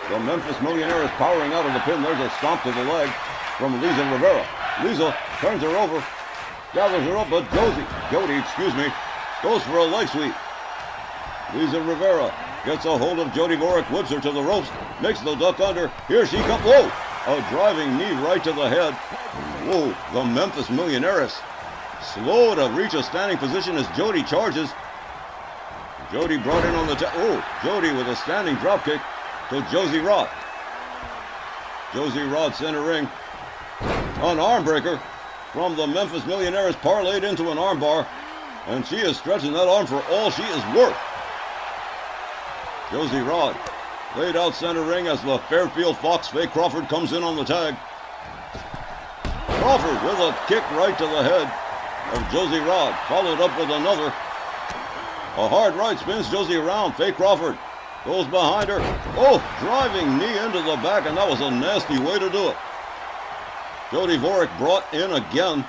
Speaker 1: The Memphis Millionaires powering out of the pin. There's a stomp to the leg from Lisa Rivera. Lisa turns her over, gathers her up, but Jody, goes for a leg sweep. Lisa Rivera gets a hold of Jody Vorak, whips her to the ropes, makes the duck under. Here she comes. Whoa! A driving knee right to the head. Whoa, the Memphis Millionaires slow to reach a standing position as Jody charges. Jody brought in on the Jody with a standing drop kick to Josie Rod. Josie Rod center ring. An arm breaker from the Memphis Millionaires parlayed into an arm bar, and she is stretching that arm for all she is worth. Josie Rod laid out center ring as the Fairfield Fox, Faye Crawford, comes in on the tag. Crawford with a kick right to the head of Josie Rod, followed up with another. A hard right spins Josie around. Faye Crawford goes behind her. Oh, driving knee into the back, and that was a nasty way to do it. Jody Vorak brought in again.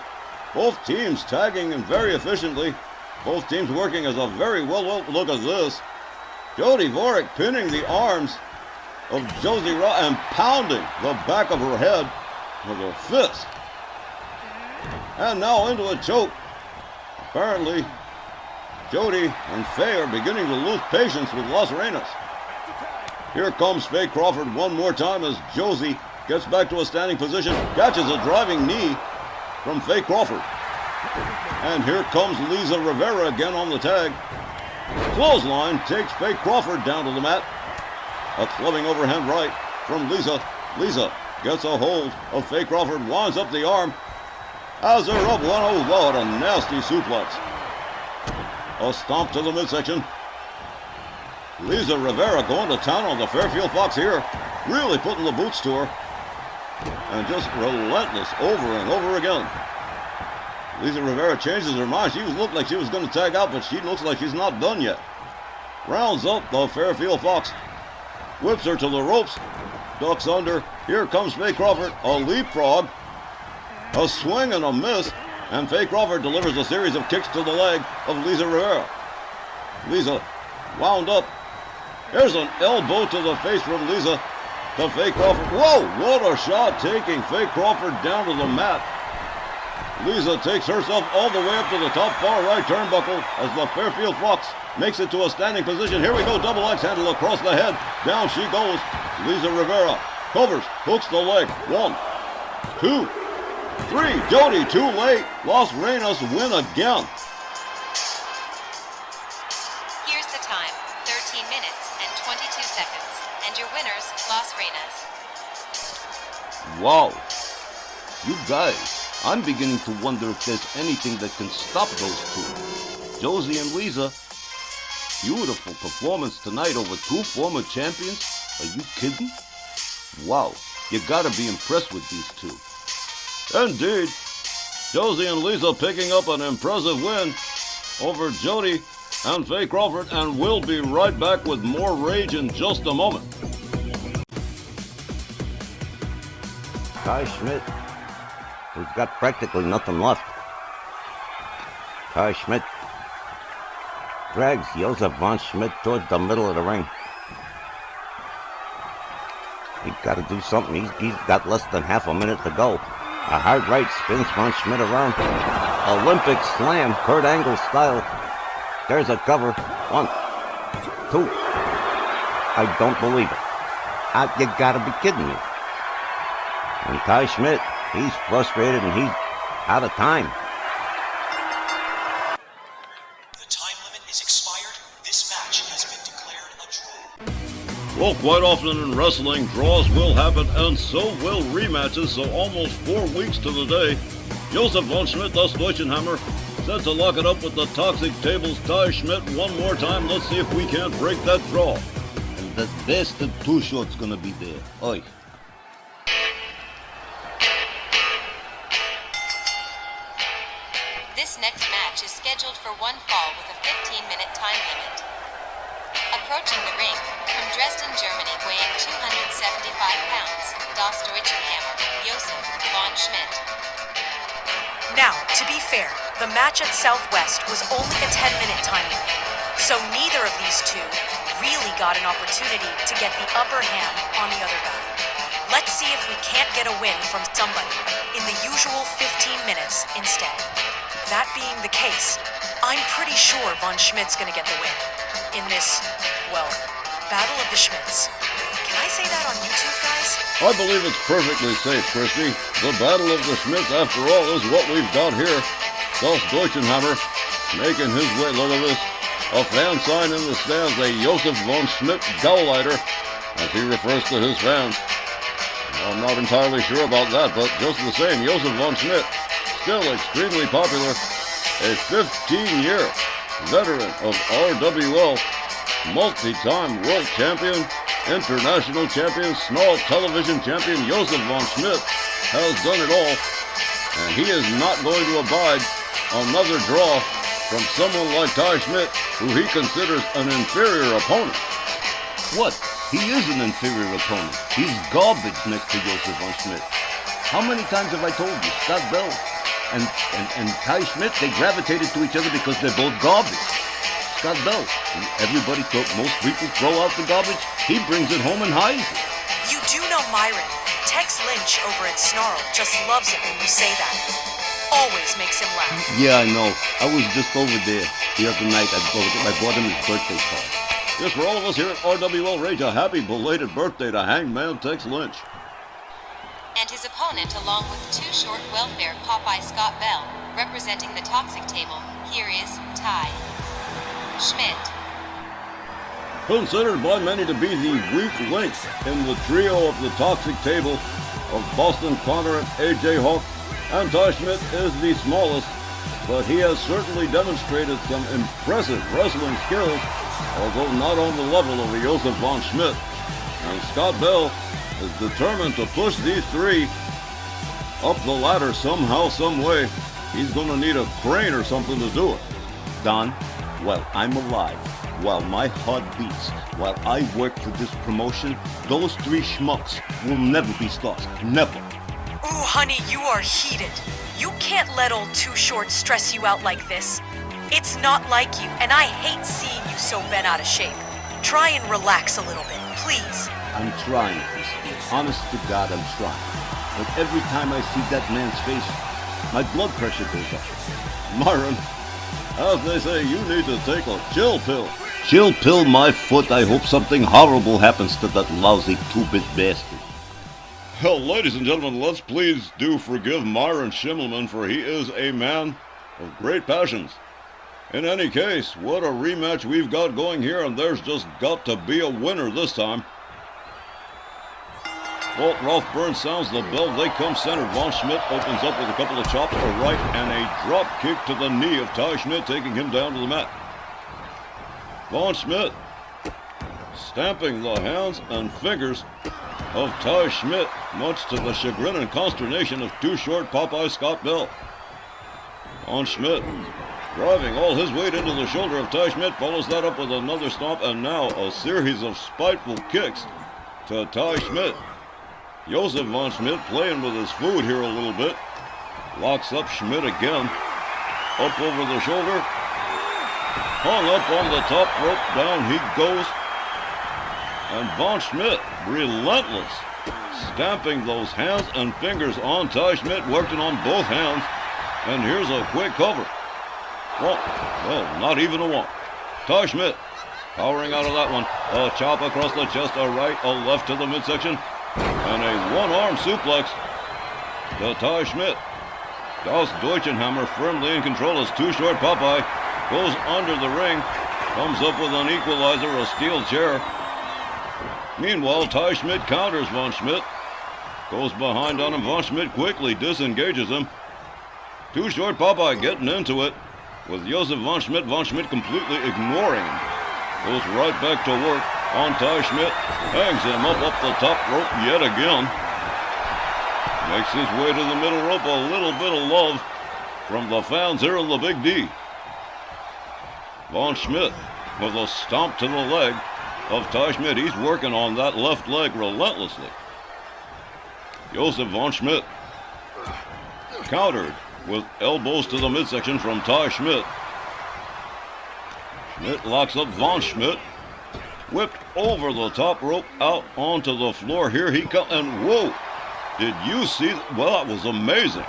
Speaker 1: Both teams tagging him very efficiently. Both teams working as a very well. Look at this. Jody Vorak pinning the arms of Josie Rod and pounding the back of her head with a fist. And now into a choke. Apparently, Jody and Faye are beginning to lose patience with Las Reinas. Here comes Faye Crawford one more time as Josie gets back to a standing position, catches a driving knee from Faye Crawford. And here comes Lisa Rivera again on the tag. Clothesline takes Faye Crawford down to the mat. A clubbing overhand right from Lisa. Lisa gets a hold of Faye Crawford, winds up the arm. Has her up 1-0. What a nasty suplex. A stomp to the midsection. Lisa Rivera going to town on the Fairfield Fox here. Really putting the boots to her. And just relentless over and over again. Lisa Rivera changes her mind. She looked like she was going to tag out, but she looks like she's not done yet. Rounds up the Fairfield Fox. Whips her to the ropes. Ducks under. Here comes Faye Crawford. A leapfrog. A swing and a miss. And Faye Crawford delivers a series of kicks to the leg of Lisa Rivera. Lisa wound up Here's an elbow to the face from Lisa to Faye Crawford. Whoa, what a shot, taking Faye Crawford down to the mat. Lisa takes herself all the way up to the top far right turnbuckle as the Fairfield Fox makes it to a standing position. Here we go, double axe handle across the head. Down she goes. Lisa Rivera covers, hooks the leg. 1, 2, 3. Jody too late. Los Reinas win again.
Speaker 4: Here's the time, 13 minutes and 22 seconds. And your winners, Los Reinas.
Speaker 2: Wow. You guys, I'm beginning to wonder if there's anything that can stop those two. Josie and Lisa, beautiful performance tonight over two former champions. Are you kidding? Wow, you gotta be impressed with these two.
Speaker 1: Indeed. Josie and Lisa picking up an impressive win over Jody and Faye Crawford, and we'll be right back with more Rage in just a moment.
Speaker 2: Ty Schmidt, who's got practically nothing left. Ty Schmidt drags Josef von Schmidt towards the middle of the ring. He's got to do something. He's got less than half a minute to go. A hard right spins von Schmidt around. Olympic slam, Kurt Angle style. There's a cover. 1, 2. I don't believe it. You gotta be kidding me. And Ty Schmidt, he's frustrated and he's out of time.
Speaker 7: The time limit is expired. This match has been declared a draw.
Speaker 1: Well, quite often in wrestling, draws will happen, and so will rematches, so almost 4 weeks to the day. Josef von Schmidt, thus Deutschenhammer, set to lock it up with the Toxic Tables Ty Schmidt one more time. Let's see if we can't break that draw.
Speaker 2: And the best of Too Short's gonna be there. Oi.
Speaker 4: This next match is scheduled for one fall with a 15-minute time limit. Approaching the ring, from Dresden, Germany, weighing 275 pounds, Das Deutschenhammer, Josef von Schmidt.
Speaker 3: Now, to be fair, the match at Southwest was only a 10-minute time limit, so neither of these two really got an opportunity to get the upper hand on the other guy. Let's see if we can't get a win from somebody in the usual 15 minutes instead. That being the case, I'm pretty sure Von Schmidt's gonna get the win in this, well, Battle of the Schmidts. Can I say that on YouTube, guys?
Speaker 1: I believe it's perfectly safe, Christy. The Battle of the Schmidts, after all, is what we've got here. Das Deutschenhammer making his way, look at this. A fan sign in the stands, a Josef von Schmidt Gauleiter, as he refers to his fans. I'm not entirely sure about that, but just the same, Josef von Schmidt, still extremely popular. A 15-year veteran of RWL, multi-time world champion, international champion, small television champion. Josef von Schmidt has done it all, and he is not going to abide another draw from someone like Ty Schmidt, who he considers an inferior opponent.
Speaker 2: What? He is an inferior opponent. He's garbage next to Josef von Schmidt. How many times have I told you? Scott Bell and Ty Schmidt, they gravitated to each other because they're both garbage. Scott Bell, everybody most people throw out the garbage. He brings it home and hides it.
Speaker 3: You do know Myron. Tex Lynch over at Snarl just loves it when you say that. Always makes him laugh.
Speaker 2: Yeah, I know. I was just over there the other night. I bought him his birthday card.
Speaker 1: Yes, for all of us here at RWL Rage, a happy belated birthday to Hangman Tex Lynch.
Speaker 4: And his opponent, along with Too Short Welfare Popeye Scott Bell, representing the Toxic Table, here is Ty Schmidt.
Speaker 1: Considered by many to be the weak link in the trio of the Toxic Table of Boston Connor and AJ Hawk, and Ty Schmidt is the smallest, but he has certainly demonstrated some impressive wrestling skills, although not on the level of a Josef von Schmidt. And Scott Bell is determined to push these three up the ladder somehow, some way. He's going to need a crane or something to do it.
Speaker 2: Don, while I'm alive, while my heart beats, while I work for this promotion, those three schmucks will never be stars. Never.
Speaker 3: Ooh, honey, you are heated. You can't let old Too Short stress you out like this. It's not like you, and I hate seeing you so bent out of shape. Try and relax a little bit, please.
Speaker 2: I'm trying, Christine. Honest to God, I'm trying. But every time I see that man's face, my blood pressure goes up.
Speaker 1: Myron, as they say, you need to take a chill pill.
Speaker 2: Chill pill my foot. I hope something horrible happens to that lousy two-bit bastard.
Speaker 1: Well, ladies and gentlemen, let's please do forgive Myron Schimmelman, for he is a man of great passions. In any case, what a rematch we've got going here, and there's just got to be a winner this time. Well, Ralph Burns sounds the bell. They come centered. Von Schmidt opens up with a couple of chops to right and a drop kick to the knee of Ty Schmidt, taking him down to the mat. Von Schmidt stamping the hands and fingers of Ty Schmidt, much to the chagrin and consternation of Too Short Popeye Scott Bell. Von Schmidt driving all his weight into the shoulder of Ty Schmidt, follows that up with another stomp, and now a series of spiteful kicks to Ty Schmidt. Josef Von Schmidt playing with his food here a little bit. Locks up Schmidt again. Up over the shoulder. Hung up on the top rope. Down he goes. And Von Schmidt, relentless, stamping those hands and fingers on Ty Schmidt, working on both hands. And here's a quick cover. Well, not even a one. Ty Schmidt powering out of that one. A chop across the chest, a right, a left to the midsection. And a one-arm suplex to Ty Schmidt. Das Deutschenhammer firmly in control as Too Short Popeye goes under the ring. Comes up with an equalizer, a steel chair. Meanwhile, Ty Schmidt counters Von Schmidt. Goes behind on him. Von Schmidt quickly disengages him. Too Short Popeye getting into it with Josef Von Schmidt. Von Schmidt completely ignoring him. Goes right back to work on Ty Schmidt. Hangs him up the top rope yet again. Makes his way to the middle rope. A little bit of love from the fans here in the Big D. Von Schmidt with a stomp to the leg of Ty Schmidt. He's working on that left leg relentlessly. Josef Von Schmidt countered with elbows to the midsection from Ty Schmidt. Schmidt locks up Von Schmidt. Whipped over the top rope out onto the floor. Here he comes, and whoa! Did you see? Well, that was amazing.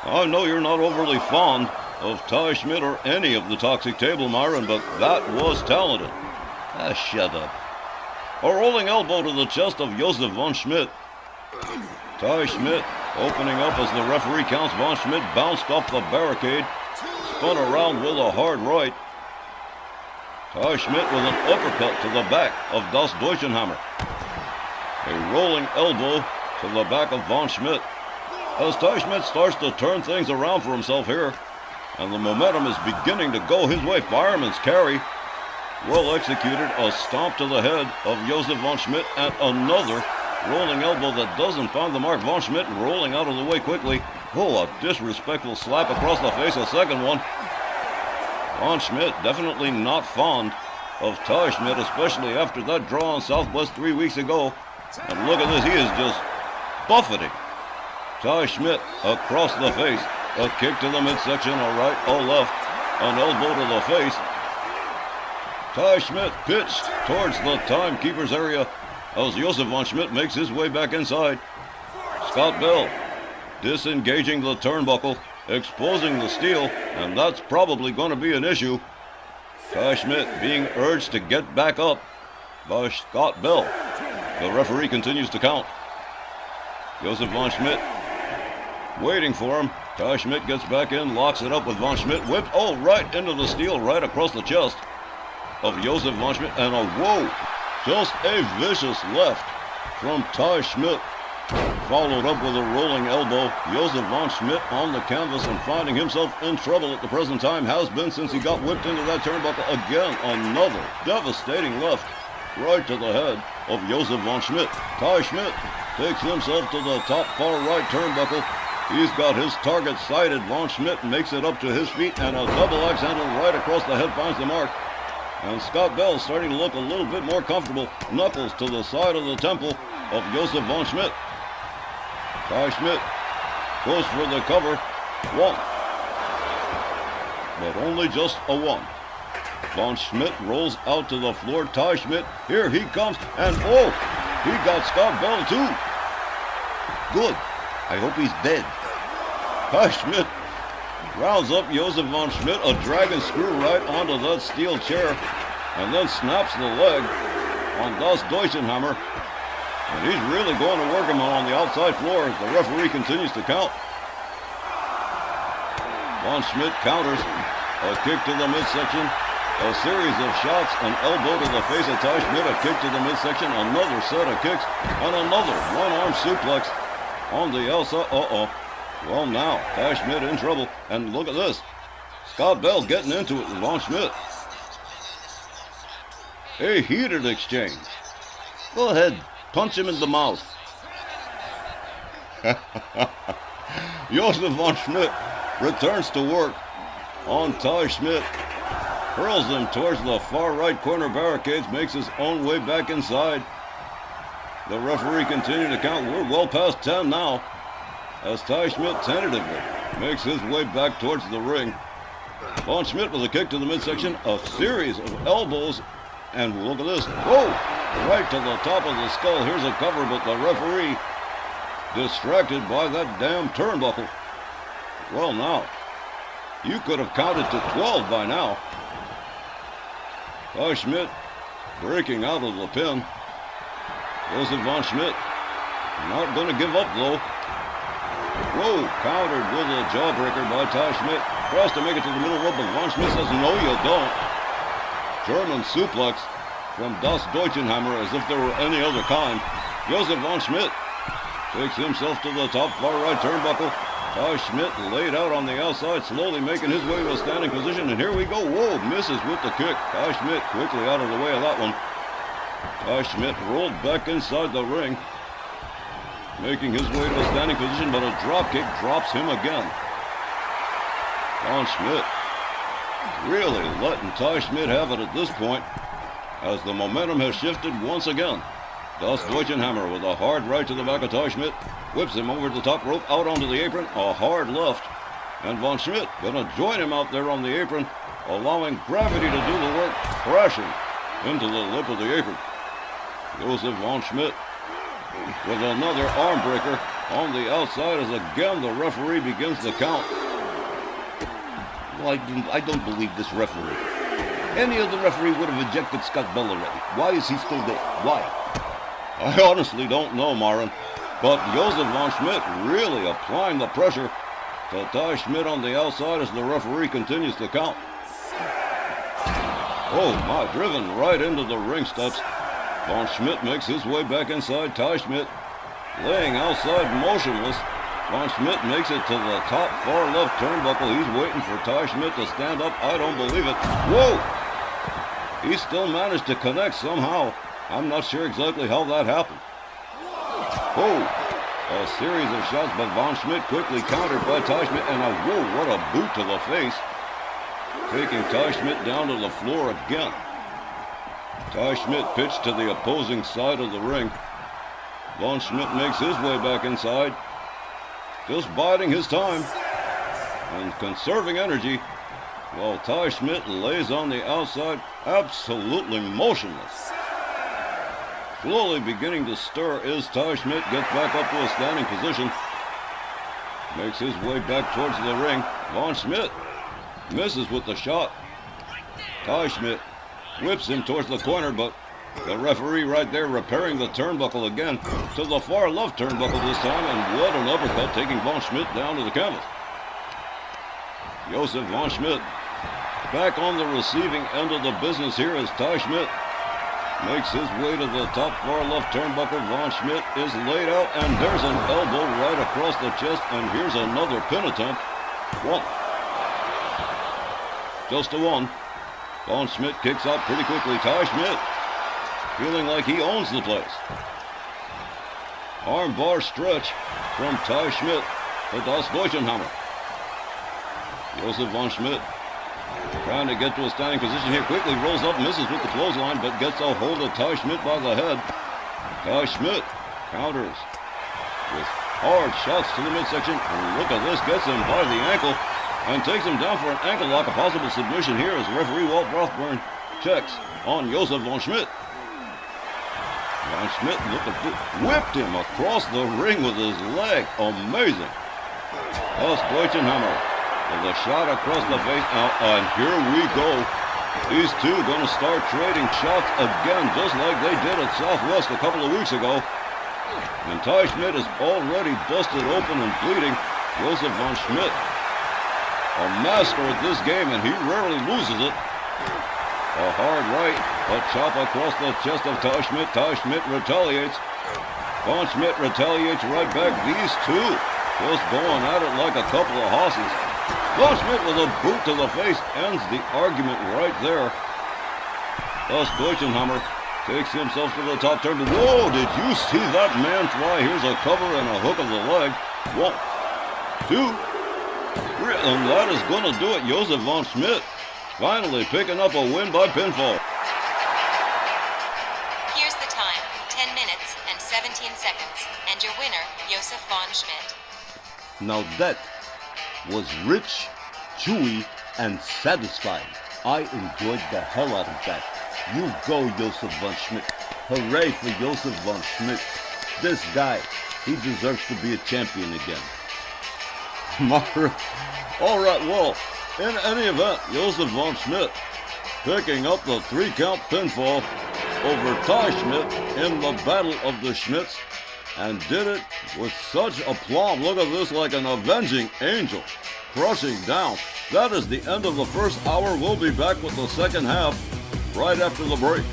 Speaker 1: I know you're not overly fond of Ty Schmidt or any of the Toxic Table, Myron, but that was talented.
Speaker 2: Shut up.
Speaker 1: A rolling elbow to the chest of Josef Von Schmidt. Ty Schmidt opening up as the referee counts. Von Schmidt bounced off the barricade, spun around with a hard right. Ty Schmidt with an uppercut to the back of Das Deutschenhammer. A rolling elbow to the back of Von Schmidt. As Ty Schmidt starts to turn things around for himself here, and the momentum is beginning to go his way. Fireman's carry. Well executed. A stomp to the head of Josef Von Schmidt, and another rolling elbow that doesn't find the mark. Von Schmidt rolling out of the way quickly. Oh, a disrespectful slap across the face. A second one. Von Schmidt definitely not fond of Ty Schmidt, especially after that draw on Southwest 3 weeks ago. And look at this, he is just buffeting Ty Schmidt across the face. A kick to the midsection, a right, a left, an elbow to the face. Ty Schmidt pitched towards the timekeeper's area as Josef Von Schmidt makes his way back inside. Scott Bell disengaging the turnbuckle, exposing the steel, and that's probably going to be an issue. Ty Schmidt being urged to get back up by Scott Bell. The referee continues to count. Josef Von Schmidt waiting for him. Ty Schmidt gets back in, locks it up with Von Schmidt. Whipped, right into the steel, right across the chest of Josef Von Schmidt. And a whoa, just a vicious left from Ty Schmidt. Followed up with a rolling elbow. Josef Von Schmidt on the canvas and finding himself in trouble at the present time. Has been since he got whipped into that turnbuckle. Again, another devastating left right to the head of Josef Von Schmidt. Ty Schmidt takes himself to the top far right turnbuckle. He's got his target sighted. Von Schmidt makes it up to his feet, and a double axe handle right across the head finds the mark. And Scott Bell starting to look a little bit more comfortable. Knuckles to the side of the temple of Josef Von Schmidt. Ty Schmidt goes for the cover. One. But only just a one. Von Schmidt rolls out to the floor. Ty Schmidt, here he comes, and oh, he got Scott Bell too.
Speaker 2: Good. I hope he's dead.
Speaker 1: Ty Schmidt rounds up Josef von Schmidt, a dragon screw right onto that steel chair, and then snaps the leg on Das Deutschenhammer. And he's really going to work him on the outside floor as the referee continues to count. Von Schmidt counters, a kick to the midsection, a series of shots, an elbow to the face of Ty Schmidt, a kick to the midsection, another set of kicks, and another one-arm suplex on the outside. Well, now, Ty Schmidt in trouble, and look at this. Scott Bell getting into it with Von Schmidt. A heated exchange.
Speaker 2: Go ahead, punch him in the mouth.
Speaker 1: Josef von Schmidt returns to work on Ty Schmidt, hurls him towards the far right corner barricades, makes his own way back inside. The referee continuing to count. We're well past 10 now, as Ty Schmidt tentatively makes his way back towards the ring. Von Schmidt with a kick to the midsection, a series of elbows, and look at this. Whoa! Right to the top of the skull. Here's a cover, but the referee distracted by that damn turnbuckle. Well, now, you could have counted to 12 by now. Ty Schmidt breaking out of the pin. Josef von Schmidt not going to give up, though. Whoa, countered with a jawbreaker by Ty Schmidt. Tries to make it to the middle rope, but von Schmidt says, no, you don't. German suplex from Das Deutschenhammer as if there were any other kind. Josef von Schmidt takes himself to the top far right turnbuckle. Ty Schmidt laid out on the outside, slowly making his way to a standing position, and here we go. Whoa, misses with the kick. Ty Schmidt quickly out of the way of that one. Ty Schmidt rolled back inside the ring, making his way to a standing position, but a drop kick drops him again. Von Schmidt really letting Ty Schmidt have it at this point, as the momentum has shifted once again. Das Deutschenhammer with a hard right to the back of Ty Schmidt, whips him over the top rope, out onto the apron, a hard left, and Von Schmidt gonna join him out there on the apron, allowing gravity to do the work, crashing into the lip of the apron. Josef von Schmidt with another arm breaker on the outside as again the referee begins the count.
Speaker 2: Well, I don't believe this referee. Any other referee would have ejected Scott Bell already. Why is he still there? Why?
Speaker 1: I honestly don't know, Marin, but Josef von Schmidt really applying the pressure to Ty Schmidt on the outside as the referee continues to count. Oh my, driven right into the ring steps. Von Schmidt makes his way back inside. Ty Schmidt laying outside motionless. Von Schmidt makes it to the top far left turnbuckle. He's waiting for Ty Schmidt to stand up. I don't believe it. Whoa! He still managed to connect somehow. I'm not sure exactly how that happened. Oh! A series of shots by Von Schmidt, quickly countered by Ty Schmidt, and whoa, what a boot to the face. Taking Ty Schmidt down to the floor again. Ty Schmidt pitched to the opposing side of the ring. Von Schmidt makes his way back inside, just biding his time and conserving energy, while Ty Schmidt lays on the outside, absolutely motionless. Slowly beginning to stir is Ty Schmidt, gets back up to a standing position, makes his way back towards the ring. Von Schmidt misses with the shot. Ty Schmidt whips him towards the corner, but the referee right there repairing the turnbuckle again to the far left turnbuckle this time, and what an uppercut, taking Von Schmidt down to the canvas. Josef von Schmidt back on the receiving end of the business here as Ty Schmidt makes his way to the top far left turnbuckle. Von Schmidt is laid out, and there's an elbow right across the chest, and here's another pin attempt. One. Just a one. Von Schmidt kicks out pretty quickly. Ty Schmidt feeling like he owns the place. Armbar stretch from Ty Schmidt to Das Deutschenhammer. Josef von Schmidt trying to get to a standing position here. Quickly rolls up, misses with the clothesline, but gets a hold of Ty Schmidt by the head. Ty Schmidt counters with hard shots to the midsection. And look at this, gets him by the ankle. and takes him down for an ankle lock. A possible submission here as referee Walt Rothburn checks on Josef von Schmidt. Von Schmidt whipped him across the ring with his leg. Amazing. Thus Deutschenhammer with a shot across the face. And here we go. These two going to start trading shots again, just like they did at Southwest a couple of weeks ago. And Ty Schmidt is already busted open and bleeding. Josef von Schmidt, a master at this game, and he rarely loses it. A hard right, a chop across the chest of Ty Schmidt. Ty Schmidt retaliates. Von Schmidt retaliates right back. These two just going at it like a couple of horses. Von Schmidt with a boot to the face ends the argument right there. Thus Deutschenhammer takes himself to the top turn. Whoa, did you see that man fly? Here's a cover and a hook of the leg. 1, 2, 3, and that is going to do it. Josef von Schmidt finally picking up a win by pinfall.
Speaker 4: Here's the time, 10 minutes and 17 seconds, and your winner, Josef von Schmidt.
Speaker 2: Now that was rich, chewy, and satisfying. I enjoyed the hell out of that. You go, Josef von Schmidt. Hooray for Josef von Schmidt. This guy, he deserves to be a champion again.
Speaker 1: All right, well, in any event, Josef von Schmidt picking up the 3-count pinfall over Ty Schmidt in the Battle of the Schmidts, and did it with such aplomb. Look at this, like an avenging angel, crushing down. That is the end of the first hour. We'll be back with the second half right after the break.